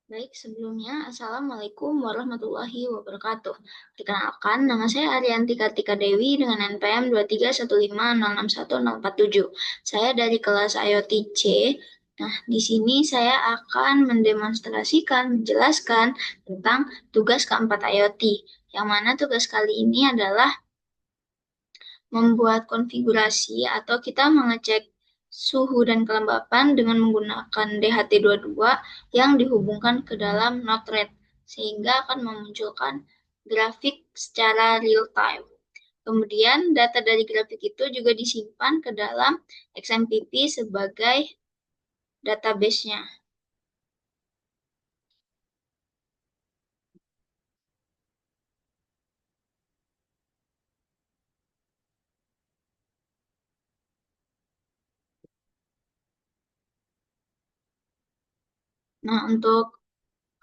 Baik, sebelumnya, Assalamualaikum warahmatullahi wabarakatuh. Perkenalkan, nama saya Arianti Kartika Dewi dengan NPM 231506147. Saya dari kelas IoT C. Nah, di sini saya akan mendemonstrasikan, menjelaskan tentang tugas keempat IoT. Yang mana tugas kali ini adalah membuat konfigurasi atau kita mengecek suhu dan kelembapan dengan menggunakan DHT22 yang dihubungkan ke dalam Node-RED sehingga akan memunculkan grafik secara real time. Kemudian data dari grafik itu juga disimpan ke dalam XMPP sebagai database-nya. Nah, untuk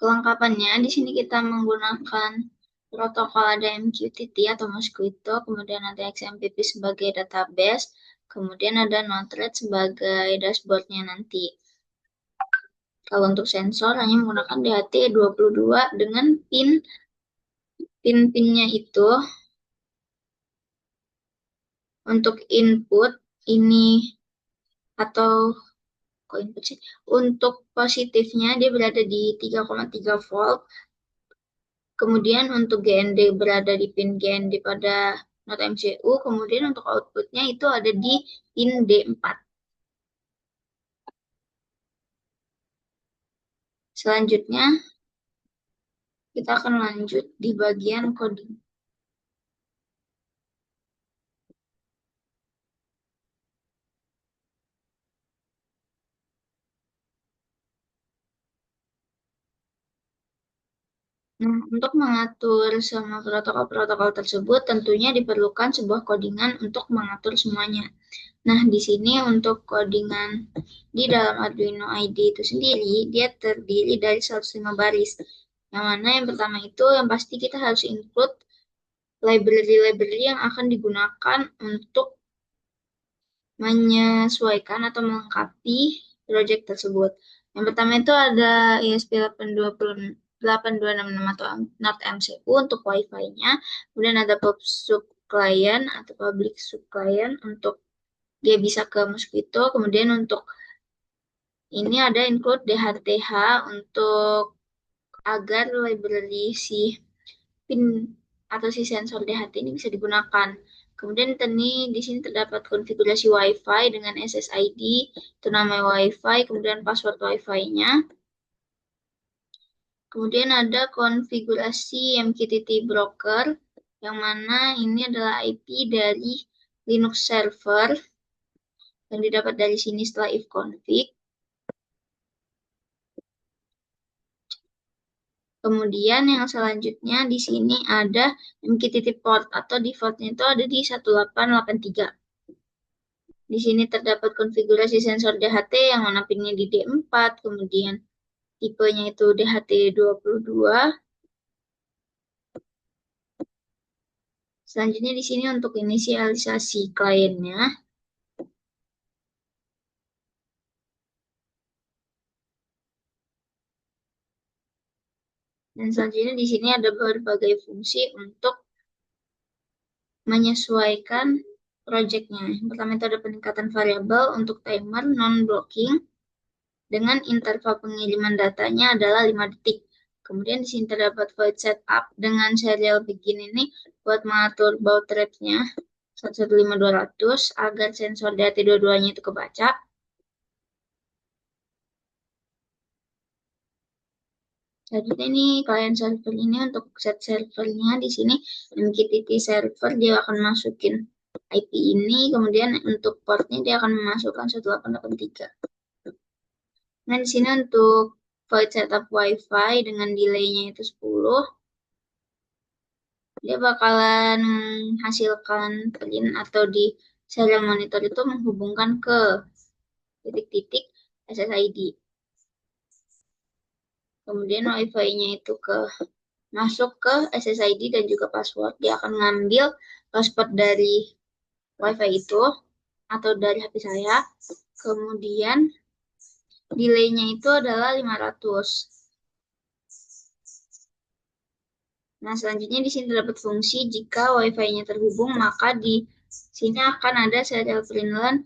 kelengkapannya di sini kita menggunakan protokol ada MQTT atau Mosquito, kemudian ada XMPP sebagai database, kemudian ada Node-RED sebagai dashboardnya nanti. Kalau untuk sensor hanya menggunakan DHT22 dengan pin-pinnya itu untuk input ini atau kok input sih? Untuk positifnya dia berada di 3,3 volt. Kemudian untuk GND berada di pin GND pada Node MCU, kemudian untuk outputnya itu ada di pin D4. Selanjutnya, kita akan lanjut di bagian coding. Nah, untuk mengatur semua protokol-protokol tersebut, tentunya diperlukan sebuah codingan untuk mengatur semuanya. Nah, di sini untuk codingan di dalam Arduino IDE itu sendiri, dia terdiri dari 105 baris. Yang mana yang pertama itu, yang pasti kita harus include library-library yang akan digunakan untuk menyesuaikan atau melengkapi project tersebut. Yang pertama itu ada ESP8266 atau Node MCU untuk Wi-Fi-nya. Kemudian ada Pub Sub Client atau Public Sub Client untuk dia bisa ke Mosquito. Kemudian untuk ini ada include DHTH untuk agar library si pin atau si sensor DHT ini bisa digunakan. Kemudian di sini terdapat konfigurasi Wi-Fi dengan SSID, itu nama Wi-Fi, kemudian password Wi-Fi-nya. Kemudian ada konfigurasi MQTT broker, yang mana ini adalah IP dari Linux server yang didapat dari sini setelah if config. Kemudian yang selanjutnya di sini ada MQTT port atau defaultnya itu ada di 1883. Di sini terdapat konfigurasi sensor DHT yang mana pinnya di D4, kemudian tipenya itu DHT22. Selanjutnya di sini untuk inisialisasi kliennya. Dan selanjutnya di sini ada berbagai fungsi untuk menyesuaikan projectnya. Yang pertama itu ada peningkatan variabel untuk timer non-blocking dengan interval pengiriman datanya adalah 5 detik. Kemudian di sini terdapat void setup dengan serial begin ini buat mengatur baud rate-nya 115200 agar sensor DHT22-nya itu kebaca. Selanjutnya ini kalian server ini untuk set servernya di sini MQTT server dia akan masukin IP ini, kemudian untuk portnya dia akan memasukkan 1883. Nah, di sini untuk void setup WiFi dengan delay-nya itu 10, dia bakalan menghasilkan print atau di serial monitor itu menghubungkan ke titik-titik SSID. Kemudian WiFi-nya itu masuk ke SSID dan juga password. Dia akan ngambil password dari WiFi itu atau dari HP saya. Kemudian delay-nya itu adalah 500. Nah, selanjutnya di sini terdapat fungsi jika Wi-Fi-nya terhubung, maka di sini akan ada serial perintilan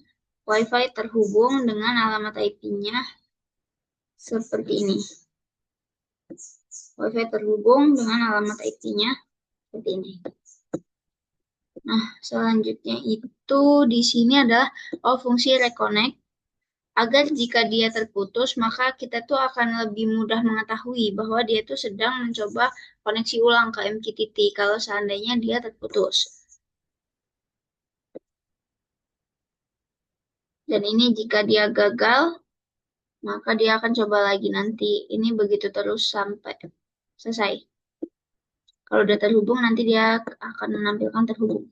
Wi-Fi terhubung dengan alamat IP-nya seperti ini. Wi-Fi terhubung dengan alamat IP-nya seperti ini. Nah, selanjutnya itu di sini adalah fungsi reconnect. Agar jika dia terputus, maka kita tuh akan lebih mudah mengetahui bahwa dia tuh sedang mencoba koneksi ulang ke MQTT kalau seandainya dia terputus. Dan ini jika dia gagal, maka dia akan coba lagi nanti. Ini begitu terus sampai selesai. Kalau udah terhubung, nanti dia akan menampilkan terhubung.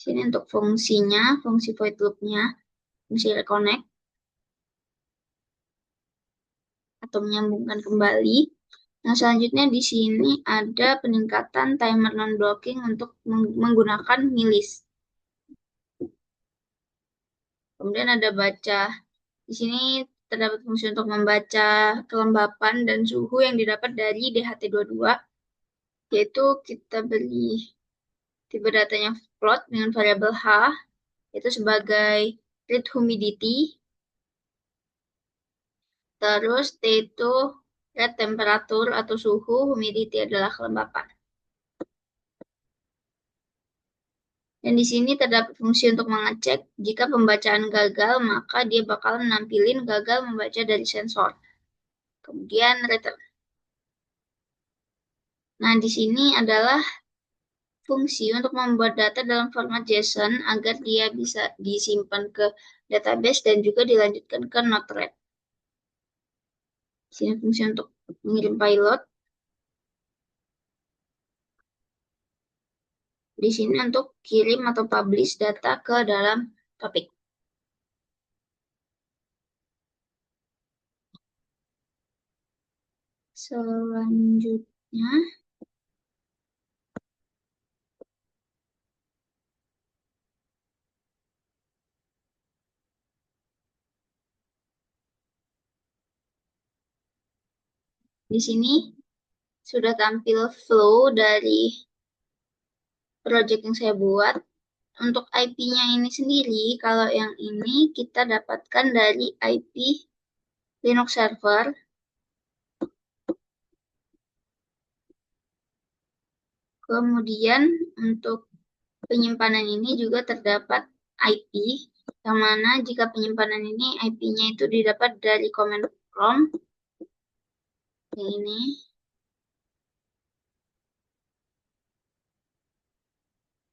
Sini untuk fungsinya, fungsi void loop-nya, fungsi reconnect, atau menyambungkan kembali. Nah, selanjutnya di sini ada peningkatan timer non-blocking untuk menggunakan milis. Kemudian ada baca. Di sini terdapat fungsi untuk membaca kelembapan dan suhu yang didapat dari DHT22, yaitu kita beri tipe datanya float dengan variabel H, itu sebagai read humidity. Terus T itu read temperatur atau suhu, humidity adalah kelembapan. Dan di sini terdapat fungsi untuk mengecek jika pembacaan gagal, maka dia bakal menampilin gagal membaca dari sensor. Kemudian return. Nah, di sini adalah fungsi untuk membuat data dalam format JSON agar dia bisa disimpan ke database dan juga dilanjutkan ke Node-RED. Di sini fungsi untuk mengirim payload. Di sini untuk kirim atau publish data ke dalam topik. Selanjutnya, di sini sudah tampil flow dari project yang saya buat. Untuk IP-nya ini sendiri, kalau yang ini kita dapatkan dari IP Linux server. Kemudian untuk penyimpanan ini juga terdapat IP, yang mana jika penyimpanan ini IP-nya itu didapat dari command prompt, yang ini,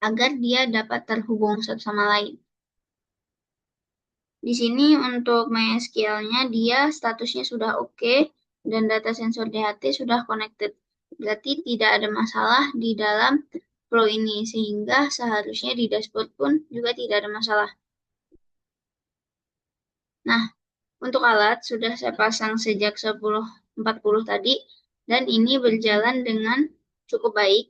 agar dia dapat terhubung satu sama lain. Di sini untuk MySQL-nya dia statusnya sudah oke, dan data sensor DHT sudah connected. Berarti tidak ada masalah di dalam flow ini, sehingga seharusnya di dashboard pun juga tidak ada masalah. Nah, untuk alat sudah saya pasang sejak 10.40 tadi, dan ini berjalan dengan cukup baik.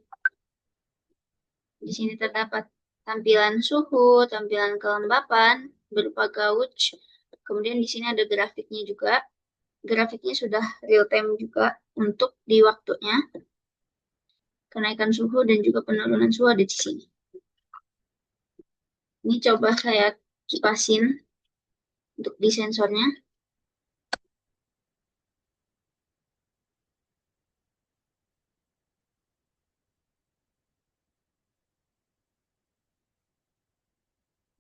Di sini terdapat tampilan suhu, tampilan kelembapan berupa gauge. Kemudian di sini ada grafiknya juga. Grafiknya sudah real time juga untuk di waktunya. Kenaikan suhu dan juga penurunan suhu ada di sini. Ini coba saya kipasin untuk di sensornya.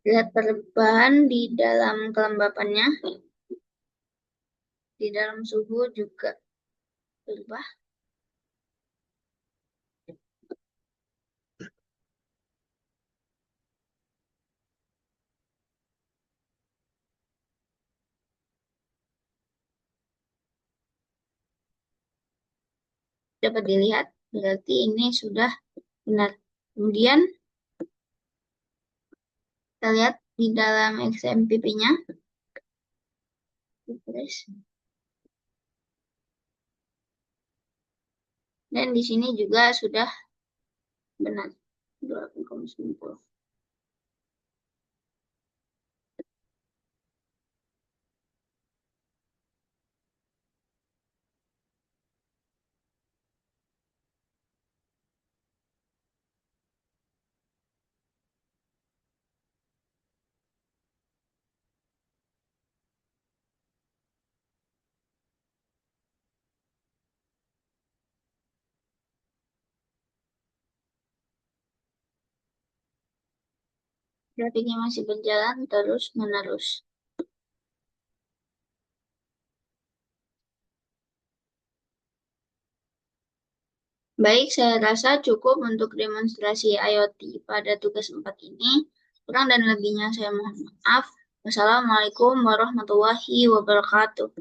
Lihat perubahan di dalam kelembapannya. Di dalam suhu juga berubah. Dapat dilihat, berarti ini sudah benar. Kemudian kita lihat di dalam XMPP-nya. Dan di sini juga sudah benar. 28,90. Grafiknya masih berjalan terus menerus. Baik, saya rasa cukup untuk demonstrasi IoT pada tugas 4 ini. Kurang dan lebihnya saya mohon maaf. Wassalamualaikum warahmatullahi wabarakatuh.